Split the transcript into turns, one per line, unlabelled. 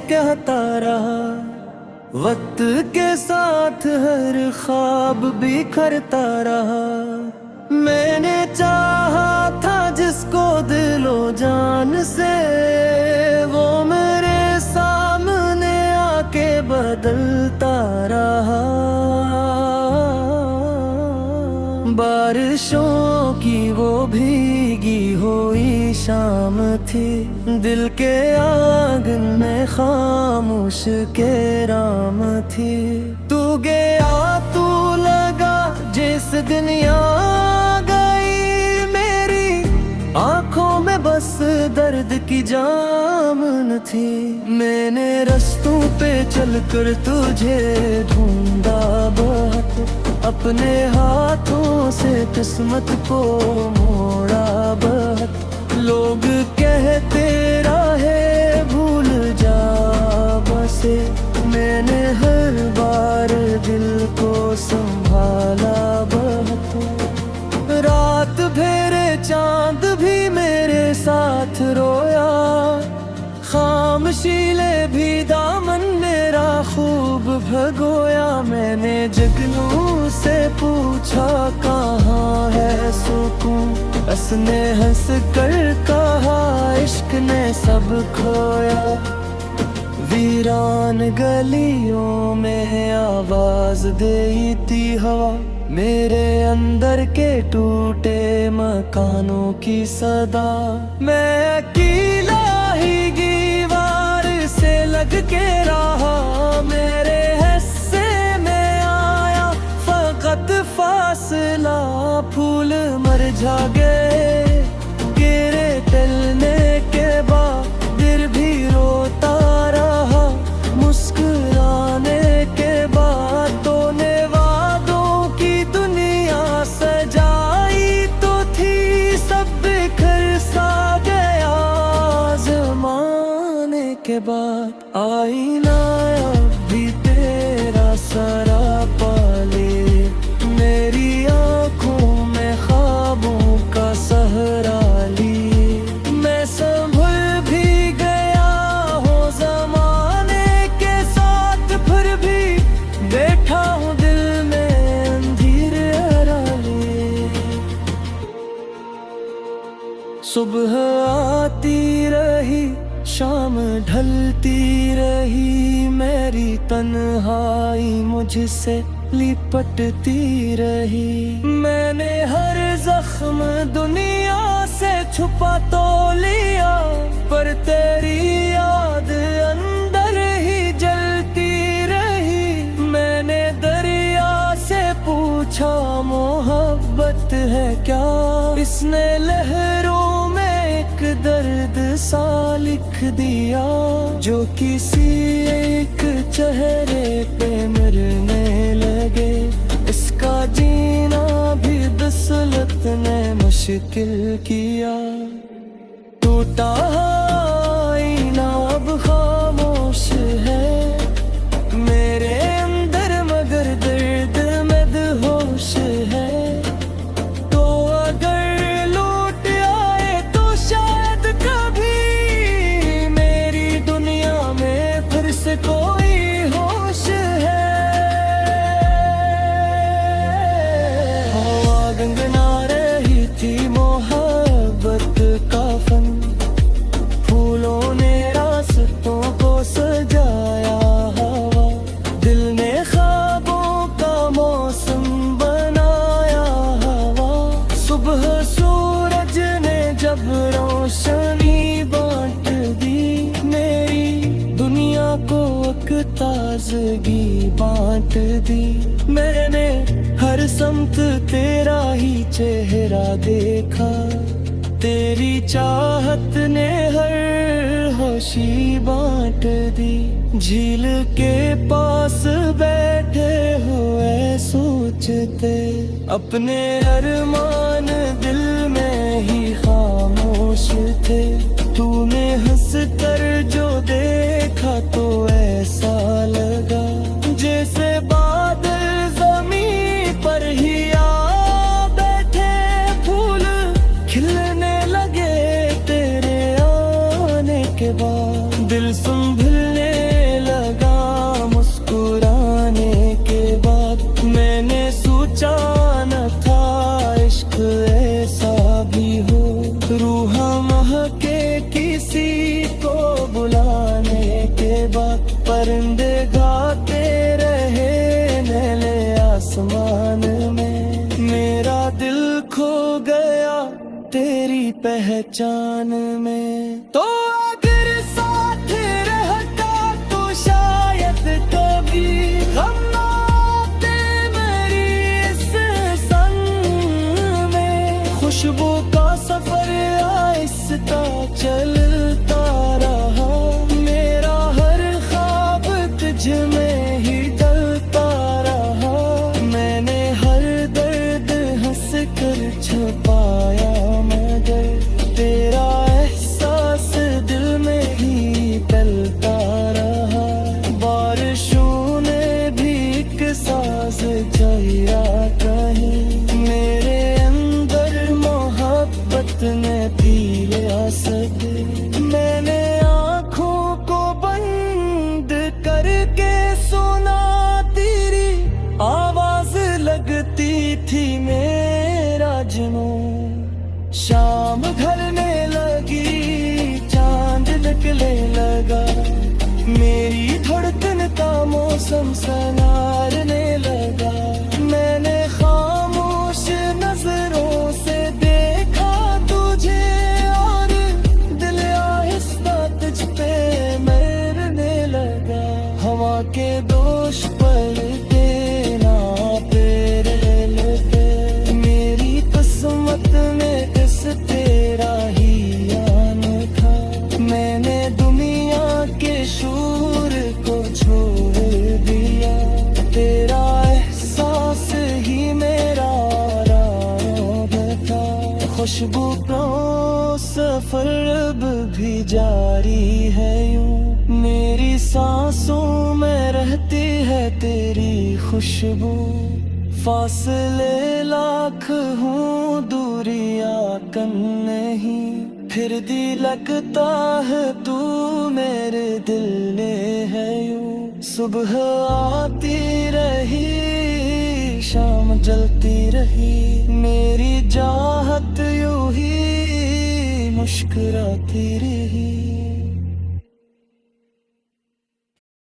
कहता रहा। वक्त के साथ हर ख्वाब बिखरता रहा। मैंने चाहा था जिसको दिलो जान से, वो मेरे सामने आके बदलता रहा। बारिशों की वो भीगी हुई शाम थी, दिल के आंगन में खामोश के राम थी। तू गया तू लगा जिस दुनिया गई, मेरी आंखों में बस दर्द की जामन थी। मैंने रस्तों पे चलकर तुझे ढूंढा बहुत, अपने हाथों से किस्मत को मोड़ा बहुत। लोग कहते रहे भूल जा बसे, मैंने हर बार दिल को संभाला बहुत। रात फेरे चांद भी मेरे साथ रोया, खामशीले भी दामन मेरा खूब भगोया। मैंने जगनू से पूछा कहाँ है सुकून, उसने हंस कर कहा इश्क ने सब खोया। वीरान गलियों में आवाज देती हवा, मेरे अंदर के टूटे मकानों की सदा। मैं अकेला ही दीवार से लग के रहा, मेरे हिस्से में आया फकत फासला। फूल मुरझा गए गिरे तलने के बाद, दिल भी रोता रहा मुस्कुराने के बाद। तूने वादों की दुनिया सजाई तो थी, सब बिखर सा गया ज़माने के बाद। आईना अब भी तेरा सरापा ले, मेरी आँखों में ख्वाबों का सहरा ली। मैं संभल भी गया हूँ ज़माने के साथ, फिर भी बैठा हूँ दिल में अंधेरे अराले। सुबह आती रही शाम ढलती रही, मेरी तन्हाई मुझसे लिपटती रही। मैंने हर जख्म दुनिया से छुपा तो लिया, पर तेरी याद अंदर ही जलती रही। मैंने दरिया से पूछा मोहब्बत है क्या, इसने लहरों में एक दर्द सा लिख दिया, जो किसी एक चेहरे पे मरने लगे। इसका जीना भी दसलत ने मुश्किल किया। टूटा आईना अब खामोश है मेरे अंदर, मगर दर्द मदहोश है। तो अगर लौट आए तो शायद कभी मेरी दुनिया में फिर से कोई होश है। हवा गंगना रही थी मोहब्बत का फन, फूलों ने रास्तों को सजाया हवा। दिल ने ख्वाबों का मौसम बनाया हवा। सुबह सूरज ने जब रोशनी बांट दी, मेरी दुनिया को एक ताजगी बांट दी। मैंने हर समत तेरा ही चेहरा देखा, तेरी चाहत ने हर होशी बांट दी। झील के पास बैठे हुए सोचते, अपने अरमान दिल में ही खामोश थे। तूने हंस कर जो देखा तो ऐसा लगा, जैसे बादल जमीन पर ही आ बैठे, फूल खिलने लगे तेरे आने के बाद। दिल संभलने परिंदे गाते रहे नीले आसमान में, मेरा दिल खो गया तेरी पहचान में। तो अगर साथ रहता तो शायद कभी हम ना आते मेरी इस संग में। खुशबू का सफर आहिस्ता चलता रहा, मेरा हर ख्वाब तुझ में ही ढलता रहा। मैंने हर दर्द हंस कर छुपाया, मगर तेरा एहसास दिल में ही पलता रहा। बारिशों ने भी एक सांस चढ़ा कहीं, मेरे अंदर मोहब्बत ने पी लिया सब। मैंने आँखों को बंद करके सुना तेरी आवाज लगती थी मेरा जुनून। शाम ढलने लगी, चांद निकले लगा, मेरी धड़कन का मौसम संवारने लगा। मैंने खामोश नजरों से देखा तुझे, और दिल आहिस्ता तुझ पे मरने लगा। हवा के दोष पलटे ना तेरे लगे, मेरी किस्मत में किस तेरा ही आना था। मैंने दुनिया के शोर को छोड़ दिया, तेरा एहसास ही मेरा राह था। खुशबू का सफर अब भी जारी है यूं, मेरी सांसों में रहती है तेरी खुशबू। फासले लाख हूँ दूरियां कम नहीं, फिर भी लगता है तू मेरे दिल में है यूं। सुबह आती रही, शाम जलती रही, मेरी चाहत यूं ही मुस्कुराती रही।